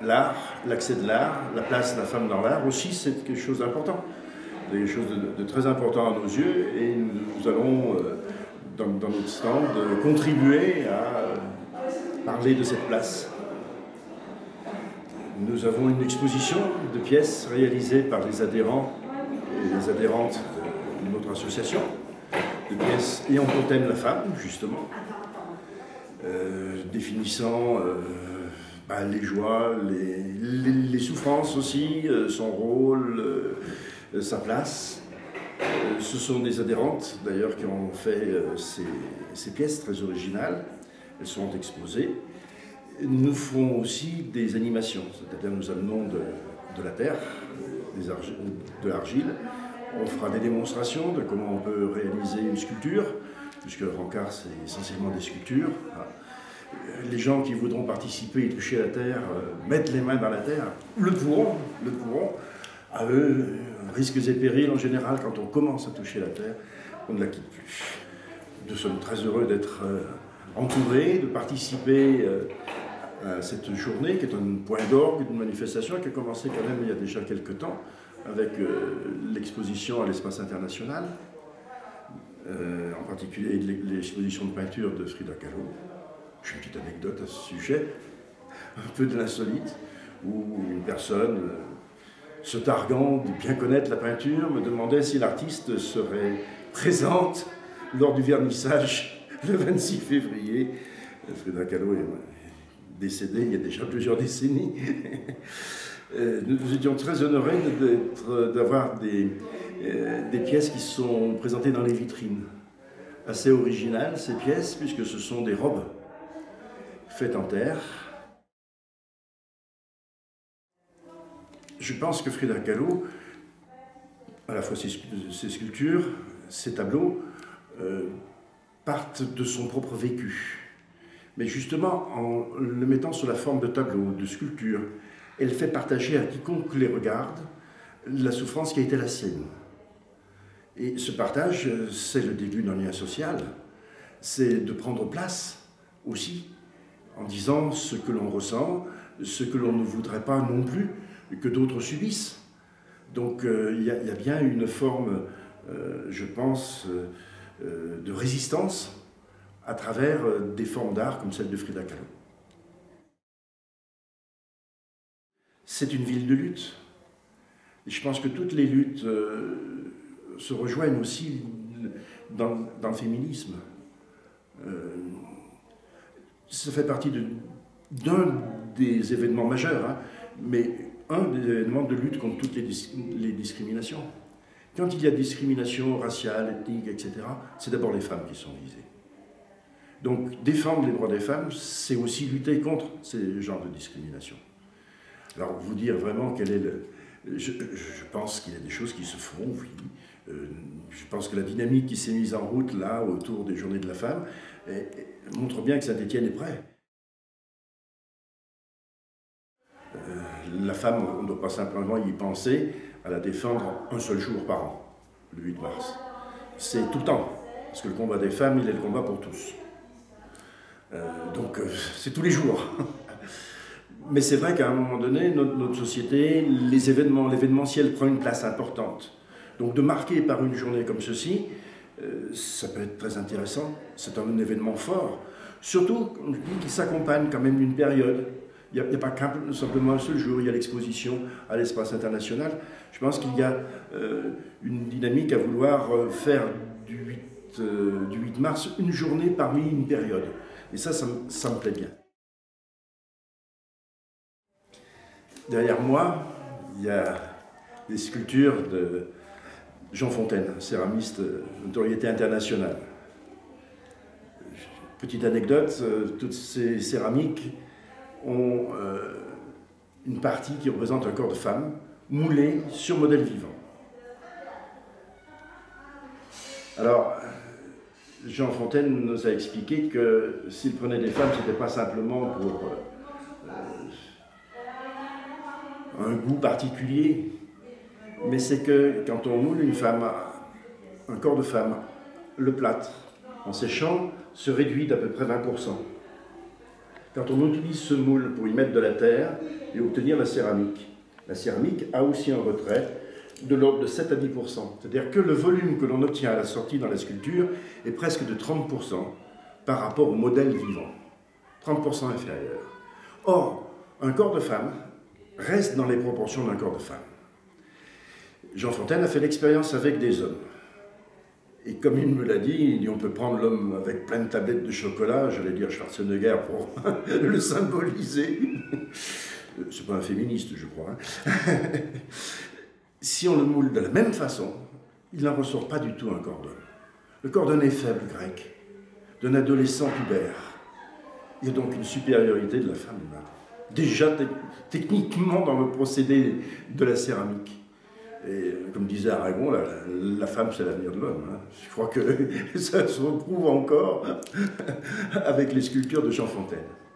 l'art, l'accès de l'art, la place de la femme dans l'art aussi, c'est quelque chose d'important. C'est quelque chose de très important à nos yeux et nous allons, dans notre stand, contribuer à parler de cette place. Nous avons une exposition de pièces réalisées par les adhérents et les adhérentes de notre association, de pièces ayant pour thème la femme, justement, définissant les joies, les souffrances aussi, son rôle, sa place. Ce sont des adhérentes, d'ailleurs, qui ont fait ces pièces très originales. Elles sont exposées. Nous ferons aussi des animations, c'est-à-dire nous amenons de la terre, de l'argile. On fera des démonstrations de comment on peut réaliser une sculpture, puisque Rancard c'est essentiellement des sculptures. Les gens qui voudront participer et toucher la terre, mettre les mains dans la terre, le pourront. À eux, risques et périls en général, quand on commence à toucher la terre, on ne la quitte plus. Nous sommes très heureux d'être entourés, de participer à cette journée qui est un point d'orgue d'une manifestation qui a commencé quand même il y a déjà quelques temps avec l'exposition à l'espace international, en particulier l'exposition de peinture de Frida Kahlo. J'ai une petite anecdote à ce sujet, un peu de l'insolite, où une personne, se targuant de bien connaître la peinture, me demandait si l'artiste serait présente lors du vernissage le 26 février. Frida Kahlo est décédée il y a déjà plusieurs décennies. Nous étions très honorés d'avoir des pièces qui sont présentées dans les vitrines. Assez originales ces pièces, puisque ce sont des robes faites en terre. Je pense que Frida Kahlo, à la fois ses sculptures, ses tableaux, partent de son propre vécu. Mais justement, en le mettant sous la forme de tableaux, de sculptures, elle fait partager à quiconque les regarde la souffrance qui a été la sienne. Et ce partage, c'est le début d'un lien social. C'est de prendre place aussi, en disant ce que l'on ressent, ce que l'on ne voudrait pas non plus que d'autres subissent. Donc il y a bien une forme, je pense, de résistance à travers des formes d'art comme celle de Frida Kahlo. C'est une ville de lutte. Et je pense que toutes les luttes se rejoignent aussi dans le féminisme. Ça fait partie d'un des événements majeurs, hein, mais un des événements de lutte contre toutes les discriminations. Quand il y a discrimination raciale, ethnique, etc., c'est d'abord les femmes qui sont visées. Donc défendre les droits des femmes, c'est aussi lutter contre ces genres de discrimination. Alors vous dire vraiment quel est le... Je pense qu'il y a des choses qui se font, oui. Je pense que la dynamique qui s'est mise en route là, autour des Journées de la femme, montre bien que Saint-Étienne est prêt. La femme, on ne doit pas simplement y penser à la défendre un seul jour par an, le 8 mars. C'est tout le temps, parce que le combat des femmes, il est le combat pour tous. Donc c'est tous les jours. Mais c'est vrai qu'à un moment donné, notre société, l'événementiel prend une place importante. Donc de marquer par une journée comme ceci, ça peut être très intéressant. C'est un événement fort. Surtout, on dit qu'il s'accompagne quand même d'une période. Il n'y a pas simplement un seul jour, il y a l'exposition à l'espace international. Je pense qu'il y a une dynamique à vouloir faire du 8 mars une journée parmi une période. Et ça me plaît bien. Derrière moi, il y a des sculptures de Jean Fontaine, céramiste de notoriété internationale. Petite anecdote, toutes ces céramiques ont une partie qui représente un corps de femme moulé sur modèle vivant. Alors, Jean Fontaine nous a expliqué que s'il prenait des femmes, ce n'était pas simplement pour un goût particulier, mais c'est que quand on moule une femme, un corps de femme, le plâtre, en séchant, se réduit d'à peu près 20%. quand on utilise ce moule pour y mettre de la terre et obtenir la céramique. La céramique a aussi un retrait de l'ordre de 7 à 10%. C'est-à-dire que le volume que l'on obtient à la sortie dans la sculpture est presque de 30% par rapport au modèle vivant. 30% inférieur. Or, un corps de femme reste dans les proportions d'un corps de femme. Jean Fontaine a fait l'expérience avec des hommes. Et comme il me l'a dit, il dit on peut prendre l'homme avec plein de tablettes de chocolat, j'allais dire Schwarzenegger pour le symboliser. C'est pas un féministe, je crois. Hein. Si on le moule de la même façon, il n'en ressort pas du tout un corps d'homme. Le corps d'un éphèbe grec, d'un adolescent pubère. Il y a donc une supériorité de la femme, déjà techniquement dans le procédé de la céramique. Et comme disait Aragon, la femme c'est l'avenir de l'homme. Hein. Je crois que ça se retrouve encore avec les sculptures de Jean Fontaine.